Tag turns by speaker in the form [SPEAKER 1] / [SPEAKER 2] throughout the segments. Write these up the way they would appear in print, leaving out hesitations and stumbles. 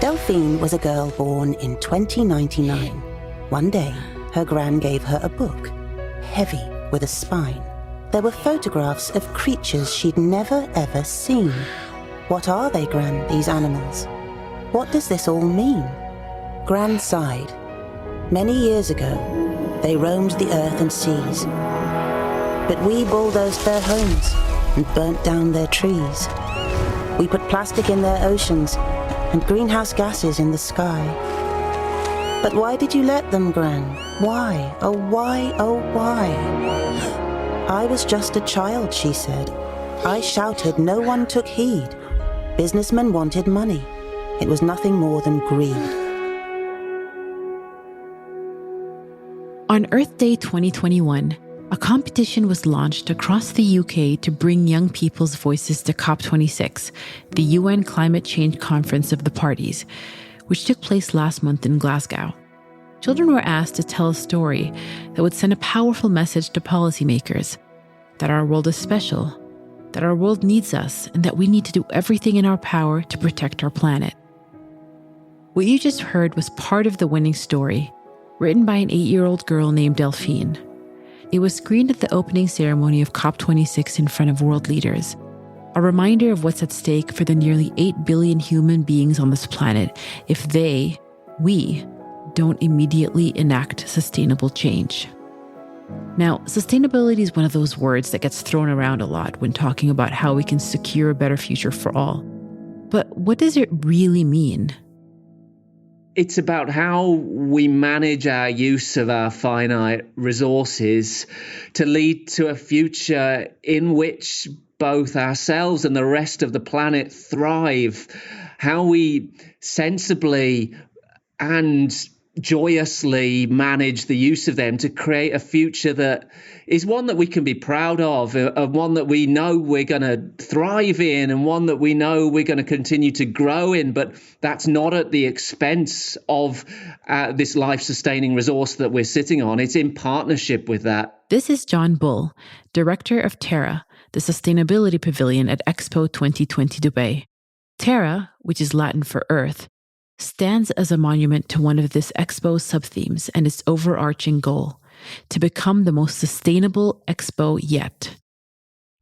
[SPEAKER 1] Delphine was a girl born in 2099. One day, her gran gave her a book, heavy with a spine. There were photographs of creatures she'd never ever seen. What are they, Gran, these animals? What does this all mean? Gran sighed. Many years ago, they roamed the earth and seas. But we bulldozed their homes and burnt down their trees. We put plastic in their oceans and greenhouse gases in the sky. But why did you let them, Gran? Why? Oh, why? Oh, why? I was just a child, she said. I shouted, no one took heed. Businessmen wanted money. It was nothing more than greed.
[SPEAKER 2] On Earth Day 2021, a competition was launched across the UK to bring young people's voices to COP26, the UN Climate Change Conference of the Parties, which took place last month in Glasgow. Children were asked to tell a story that would send a powerful message to policymakers that our world is special, that our world needs us, and that we need to do everything in our power to protect our planet. What you just heard was part of the winning story, written by an 8-year-old girl named Delphine. It was screened at the opening ceremony of COP26 in front of world leaders, a reminder of what's at stake for the nearly 8 billion human beings on this planet if we, don't immediately enact sustainable change. Now, sustainability is one of those words that gets thrown around a lot when talking about how we can secure a better future for all. But what does it really mean?
[SPEAKER 3] It's about how we manage our use of our finite resources to lead to a future in which both ourselves and the rest of the planet thrive. How we sensibly and joyously manage the use of them to create a future that is one that we can be proud of one that we know we're going to thrive in, and one that we know we're going to continue to grow in, but that's not at the expense of this life-sustaining resource that we're sitting on. It's in partnership with that.
[SPEAKER 2] This is John Bull, director of Terra, the sustainability pavilion at Expo 2020 Dubai. Terra, which is Latin for Earth, stands as a monument to one of this Expo's sub-themes and its overarching goal, to become the most sustainable Expo yet.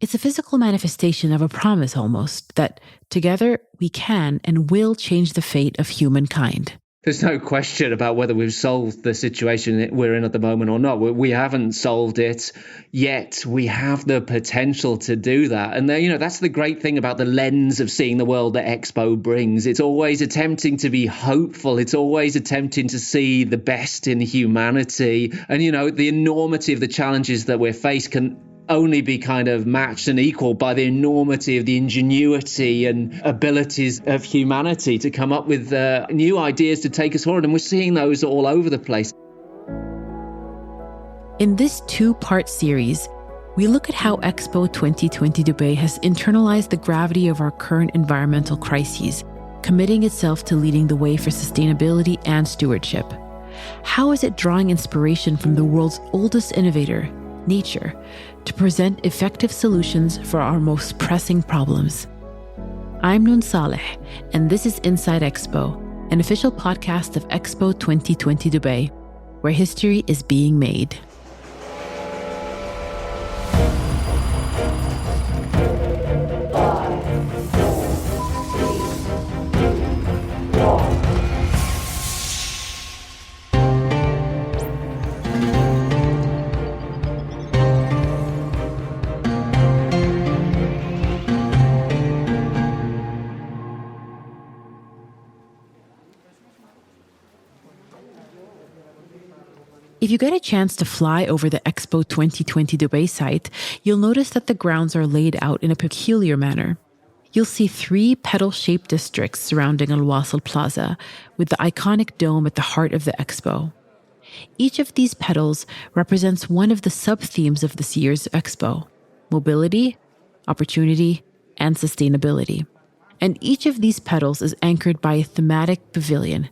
[SPEAKER 2] It's a physical manifestation of a promise almost, that together we can and will change the fate of humankind.
[SPEAKER 3] There's no question about whether we've solved the situation we're in at the moment or not. We haven't solved it yet. We have the potential to do that. And that's the great thing about the lens of seeing the world that Expo brings. It's always attempting to be hopeful. It's always attempting to see the best in humanity. And, the enormity of the challenges that we're faced can only be kind of matched and equal by the enormity of the ingenuity and abilities of humanity to come up with new ideas to take us forward. And we're seeing those all over the place.
[SPEAKER 2] In this 2-part series, we look at how Expo 2020 Dubai has internalized the gravity of our current environmental crises, committing itself to leading the way for sustainability and stewardship. How is it drawing inspiration from the world's oldest innovator, nature, to present effective solutions for our most pressing problems? I'm Noon Saleh, and this is Inside Expo, an official podcast of Expo 2020 Dubai, where history is being made. If you get a chance to fly over the Expo 2020 Dubai site, you'll notice that the grounds are laid out in a peculiar manner. You'll see 3 petal-shaped districts surrounding Al Wasl Plaza, with the iconic dome at the heart of the Expo. Each of these petals represents one of the sub-themes of this year's Expo: mobility, opportunity, and sustainability. And each of these petals is anchored by a thematic pavilion: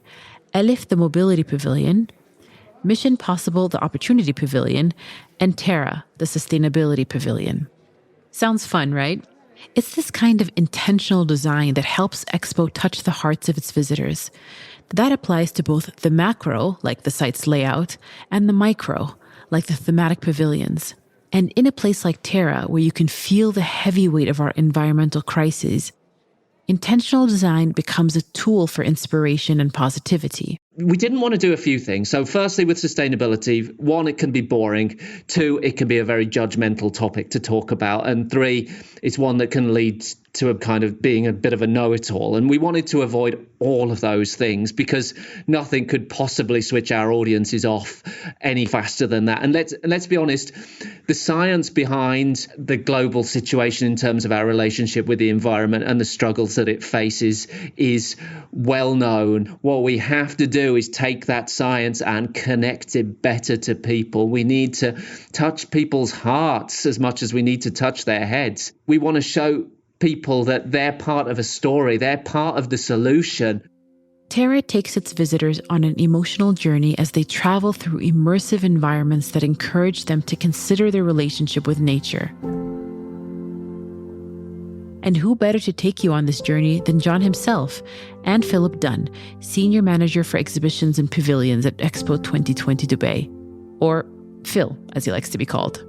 [SPEAKER 2] Elif, the Mobility Pavilion; Mission Possible, the Opportunity Pavilion; and Terra, the Sustainability Pavilion. Sounds fun, right? It's this kind of intentional design that helps Expo touch the hearts of its visitors. That applies to both the macro, like the site's layout, and the micro, like the thematic pavilions. And in a place like Terra, where you can feel the heavy weight of our environmental crises, intentional design becomes a tool for inspiration and positivity.
[SPEAKER 3] We didn't want to do a few things. So firstly, with sustainability, one, it can be boring. Two, it can be a very judgmental topic to talk about. And three, it's one that can lead to a kind of being a bit of a know-it-all. And we wanted to avoid all of those things because nothing could possibly switch our audiences off any faster than that. And let's be honest, the science behind the global situation in terms of our relationship with the environment and the struggles that it faces is well known. What we have to do is take that science and connect it better to people. We need to touch people's hearts as much as we need to touch their heads. We want to show people that they're part of a story, they're part of the solution.
[SPEAKER 2] Terra takes its visitors on an emotional journey as they travel through immersive environments that encourage them to consider their relationship with nature. And who better to take you on this journey than John himself and Philip Dunn, Senior Manager for Exhibitions and Pavilions at Expo 2020 Dubai, or Phil, as he likes to be called.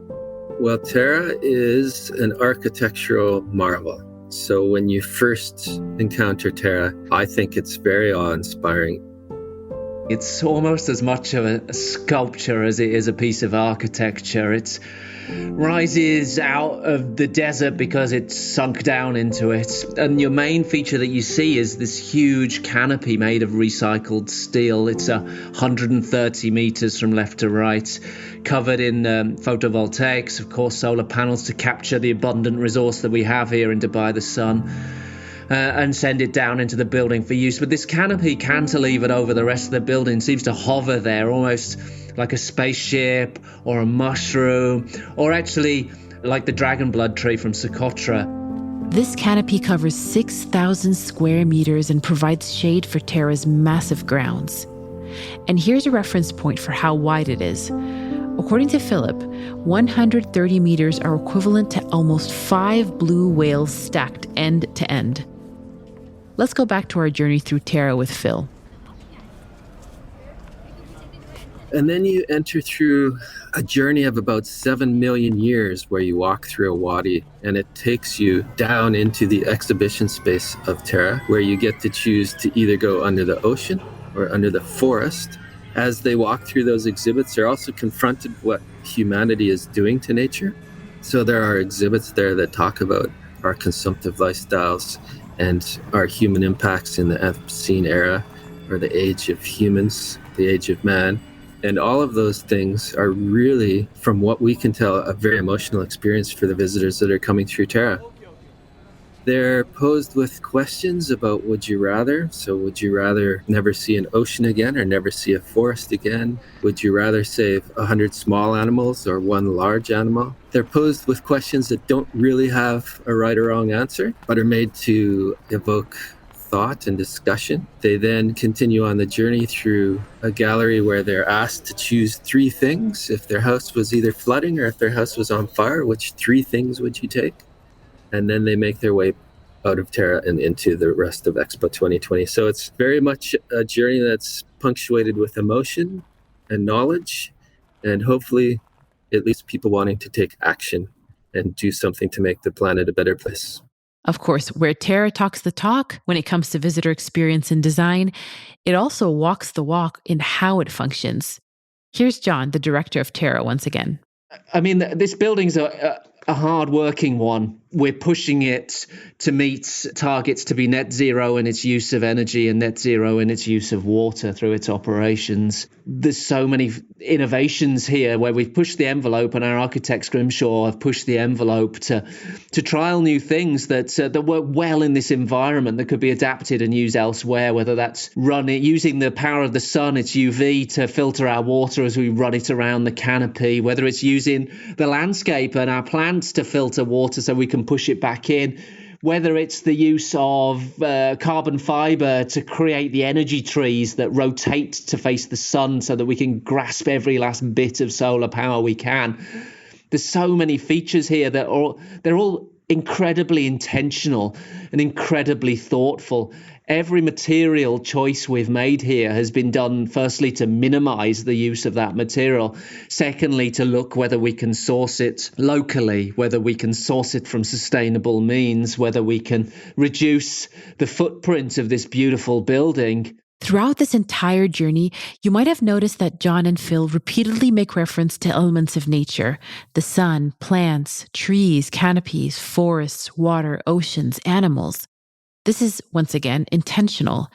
[SPEAKER 4] Well, Terra is an architectural marvel. So when you first encounter Terra, I think it's very awe-inspiring.
[SPEAKER 3] It's almost as much of a sculpture as it is a piece of architecture. It rises out of the desert because it's sunk down into it. And your main feature that you see is this huge canopy made of recycled steel. It's 130 meters from left to right, covered in photovoltaics, of course, solar panels to capture the abundant resource that we have here in Dubai, the sun. And send it down into the building for use. But this canopy cantilevered over the rest of the building seems to hover there almost like a spaceship or a mushroom, or actually like the dragon blood tree from Socotra.
[SPEAKER 2] This canopy covers 6,000 square meters and provides shade for Terra's massive grounds. And here's a reference point for how wide it is. According to Philip, 130 meters are equivalent to almost 5 blue whales stacked end to end. Let's go back to our journey through Terra with Phil.
[SPEAKER 4] And then you enter through a journey of about 7 million years where you walk through a wadi, and it takes you down into the exhibition space of Terra, where you get to choose to either go under the ocean or under the forest. As they walk through those exhibits, they're also confronted with what humanity is doing to nature. So there are exhibits there that talk about our consumptive lifestyles and our human impacts in the Anthropocene era, or the age of humans, the age of man. And all of those things are really, from what we can tell, a very emotional experience for the visitors that are coming through Terra. They're posed with questions about would you rather? So would you rather never see an ocean again or never see a forest again? Would you rather save 100 small animals or one large animal? They're posed with questions that don't really have a right or wrong answer, but are made to evoke thought and discussion. They then continue on the journey through a gallery where they're asked to choose 3 things. If their house was either flooding or if their house was on fire, which 3 things would you take? And then they make their way out of Terra and into the rest of Expo 2020. So it's very much a journey that's punctuated with emotion and knowledge, and hopefully at least people wanting to take action and do something to make the planet a better place.
[SPEAKER 2] Of course, where Terra talks the talk when it comes to visitor experience and design, it also walks the walk in how it functions. Here's John, the director of Terra, once again.
[SPEAKER 3] I mean, this building's a hard-working one. We're pushing it to meet targets to be net zero in its use of energy and net zero in its use of water through its operations. There's so many innovations here where we've pushed the envelope, and our architects Grimshaw have pushed the envelope to trial new things that work well in this environment that could be adapted and used elsewhere, whether that's using the power of the sun, its UV, to filter our water as we run it around the canopy, whether it's using the landscape and our plants to filter water so we can push it back in, whether it's the use of carbon fiber to create the energy trees that rotate to face the sun so that we can grasp every last bit of solar power we can. There's so many features here that they're all incredibly intentional and incredibly thoughtful. Every material choice we've made here has been done, firstly, to minimize the use of that material. Secondly, to look whether we can source it locally, whether we can source it from sustainable means, whether we can reduce the footprint of this beautiful building.
[SPEAKER 2] Throughout this entire journey, you might have noticed that John and Phil repeatedly make reference to elements of nature: the sun, plants, trees, canopies, forests, water, oceans, animals. This is, once again, intentional.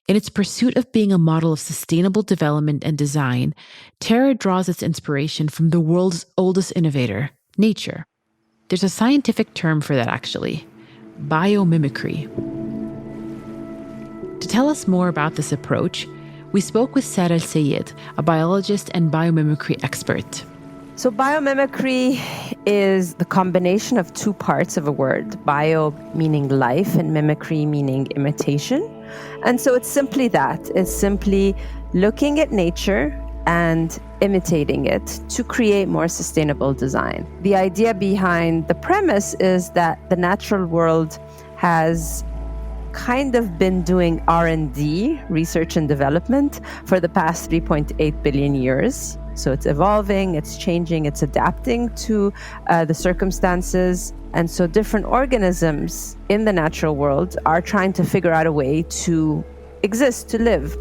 [SPEAKER 2] In its pursuit of being a model of sustainable development and design, Terra draws its inspiration from the world's oldest innovator, nature. There's a scientific term for that, actually: biomimicry. To tell us more about this approach, we spoke with Sarah El-Sayed, a biologist and biomimicry expert.
[SPEAKER 5] So biomimicry is the combination of two parts of a word: bio meaning life and mimicry meaning imitation. And so it's simply that. It's simply looking at nature and imitating it to create more sustainable design. The idea behind the premise is that the natural world has kind of been doing R&D, research and development, for the past 3.8 billion years. So it's evolving, it's changing, it's adapting to the circumstances. And so different organisms in the natural world are trying to figure out a way to exist, to live.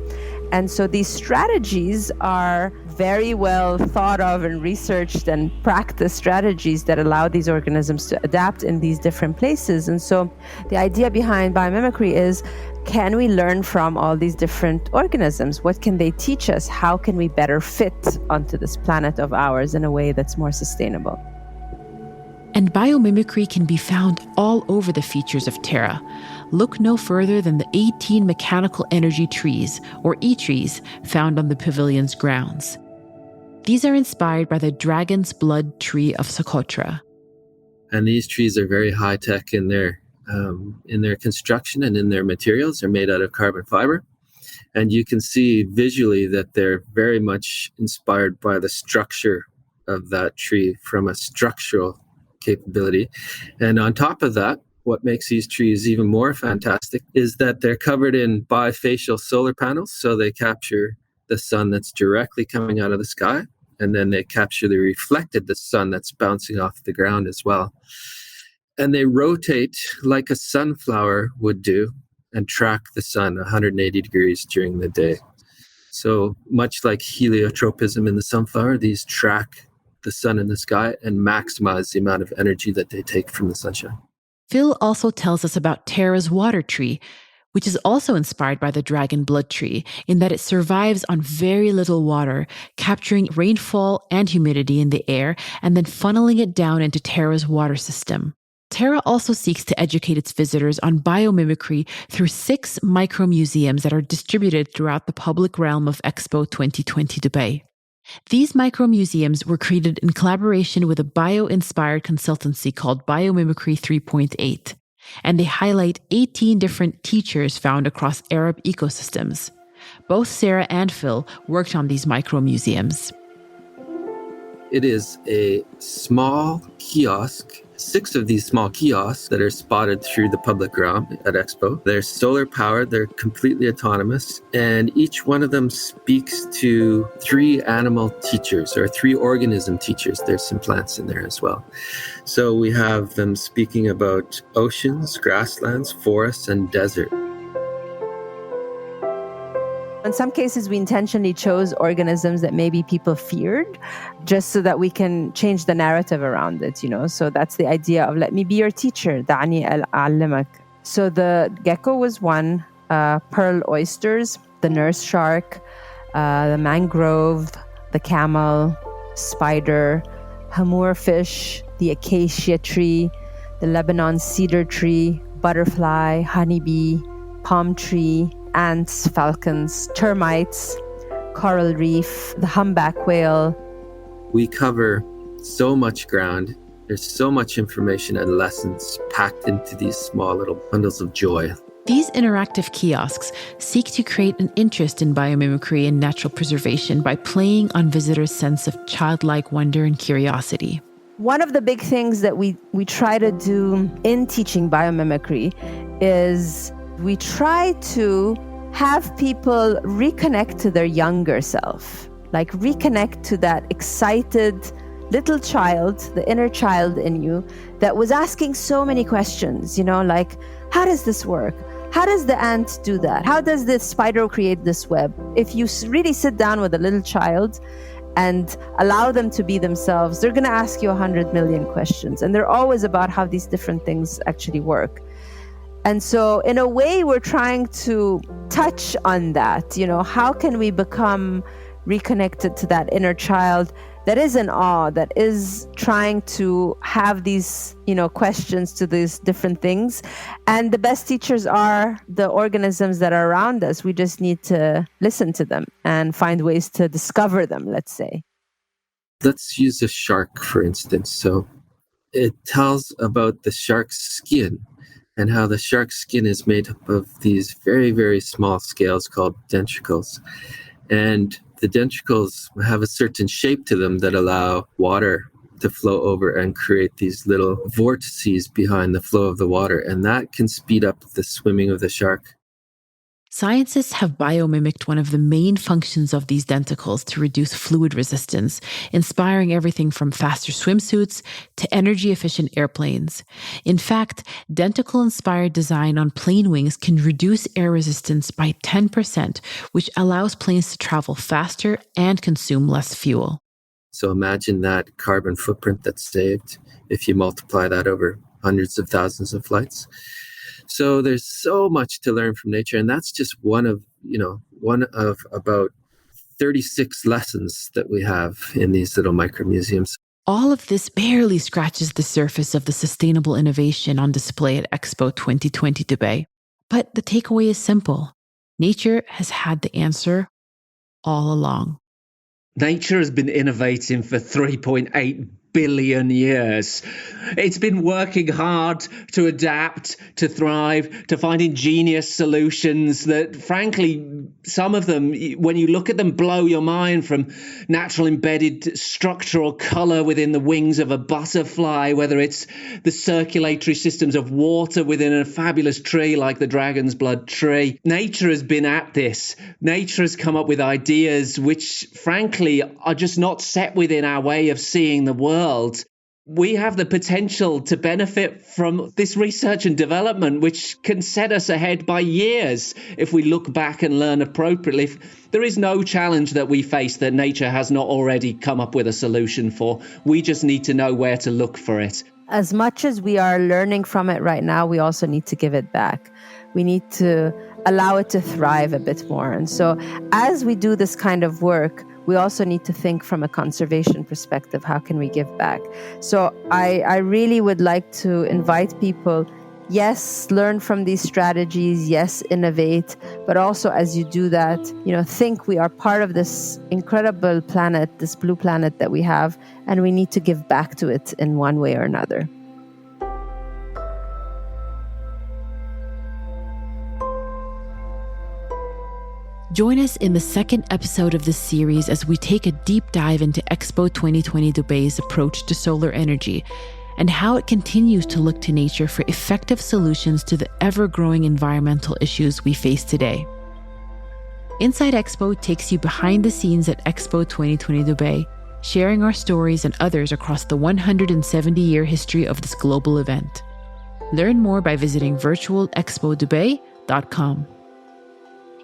[SPEAKER 5] And so these strategies are very well thought of and researched and practiced strategies that allow these organisms to adapt in these different places. And so the idea behind biomimicry is, can we learn from all these different organisms? What can they teach us? How can we better fit onto this planet of ours in a way that's more sustainable?
[SPEAKER 2] And biomimicry can be found all over the features of Terra. Look no further than the 18 mechanical energy trees, or E-trees, found on the Pavilion's grounds. These are inspired by the dragon's blood tree of Socotra.
[SPEAKER 4] And these trees are very high-tech in their construction and in their materials. They're made out of carbon fiber. And you can see visually that they're very much inspired by the structure of that tree from a structural capability. And on top of that, what makes these trees even more fantastic is that they're covered in bifacial solar panels. So they capture the sun that's directly coming out of the sky, and then they capture the reflected the sun that's bouncing off the ground as well. And they rotate like a sunflower would do and track the sun 180 degrees during the day. So much like heliotropism in the sunflower, these track the sun in the sky and maximize the amount of energy that they take from the sunshine.
[SPEAKER 2] Phil also tells us about Terra's water tree, which is also inspired by the dragon blood tree in that it survives on very little water, capturing rainfall and humidity in the air and then funneling it down into Terra's water system. Terra also seeks to educate its visitors on biomimicry through 6 micro-museums that are distributed throughout the public realm of Expo 2020 Dubai. These micro-museums were created in collaboration with a bio-inspired consultancy called Biomimicry 3.8, and they highlight 18 different teachers found across Arab ecosystems. Both Sarah and Phil worked on these micro-museums.
[SPEAKER 4] It is a small kiosk, 6 of these small kiosks that are spotted through the public realm at Expo. They're solar powered, they're completely autonomous, and each one of them speaks to 3 animal teachers or 3 organism teachers. There's some plants in there as well. So we have them speaking about oceans, grasslands, forests, and desert.
[SPEAKER 5] In some cases, we intentionally chose organisms that maybe people feared, just so that we can change the narrative around it, So that's the idea of let me be your teacher, دعني أعلمك. So the gecko was one, pearl oysters, the nurse shark, the mangrove, the camel, spider, hamur fish, the acacia tree, the Lebanon cedar tree, butterfly, honeybee, palm tree, ants, falcons, termites, coral reef, the humpback whale.
[SPEAKER 4] We cover so much ground. There's so much information and lessons packed into these small little bundles of joy.
[SPEAKER 2] These interactive kiosks seek to create an interest in biomimicry and natural preservation by playing on visitors' sense of childlike wonder and curiosity.
[SPEAKER 5] One of the big things that we try to do in teaching biomimicry is we try to have people reconnect to their younger self, like reconnect to that excited little child, the inner child in you that was asking so many questions, like, how does this work? How does the ant do that? How does the spider create this web? If you really sit down with a little child and allow them to be themselves, they're going to ask you 100 million questions. And they're always about how these different things actually work. And so in a way, we're trying to touch on that. How can we become reconnected to that inner child that is in awe, that is trying to have these, questions to these different things. And the best teachers are the organisms that are around us. We just need to listen to them and find ways to discover them, let's say.
[SPEAKER 4] Let's use a shark, for instance. So it tells about the shark's skin and how the shark's skin is made up of these very, very small scales called denticles. And the denticles have a certain shape to them that allow water to flow over and create these little vortices behind the flow of the water. And that can speed up the swimming of the shark.
[SPEAKER 2] Scientists have biomimicked one of the main functions of these denticles to reduce fluid resistance, inspiring everything from faster swimsuits to energy-efficient airplanes. In fact, denticle-inspired design on plane wings can reduce air resistance by 10%, which allows planes to travel faster and consume less fuel.
[SPEAKER 4] So imagine that carbon footprint that's saved if you multiply that over hundreds of thousands of flights. So there's so much to learn from nature, and that's just one of about 36 lessons that we have in these little micro museums.
[SPEAKER 2] All of this barely scratches the surface of the sustainable innovation on display at Expo 2020 Dubai. But the takeaway is simple. Nature has had the answer all along.
[SPEAKER 3] Nature has been innovating for 3.8 billion years. It's been working hard to adapt, to thrive, to find ingenious solutions that, frankly, some of them, when you look at them, blow your mind, from natural embedded structural color within the wings of a butterfly, whether it's the circulatory systems of water within a fabulous tree like the dragon's blood tree. Nature has been at this. Nature has come up with ideas which, frankly, are just not set within our way of seeing the world. We have the potential to benefit from this research and development, which can set us ahead by years if we look back and learn appropriately. There is no challenge that we face that nature has not already come up with a solution for. We just need to know where to look for it.
[SPEAKER 5] As much as we are learning from it right now, we also need to give it back. We need to allow it to thrive a bit more. And so as we do this kind of work, we also need to think from a conservation perspective, how can we give back? So I really would like to invite people, yes, learn from these strategies, yes, innovate, but also as you do that, think we are part of this incredible planet, this blue planet that we have, and we need to give back to it in one way or another.
[SPEAKER 2] Join us in the second episode of this series as we take a deep dive into Expo 2020 Dubai's approach to solar energy and how it continues to look to nature for effective solutions to the ever-growing environmental issues we face today. Inside Expo takes you behind the scenes at Expo 2020 Dubai, sharing our stories and others across the 170-year history of this global event. Learn more by visiting virtualexpodubai.com.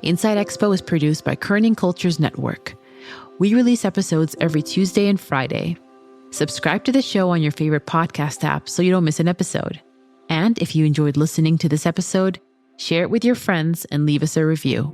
[SPEAKER 2] Inside Expo is produced by Kerning Cultures Network. We release episodes every Tuesday and Friday. Subscribe to the show on your favorite podcast app so you don't miss an episode. And if you enjoyed listening to this episode, share it with your friends and leave us a review.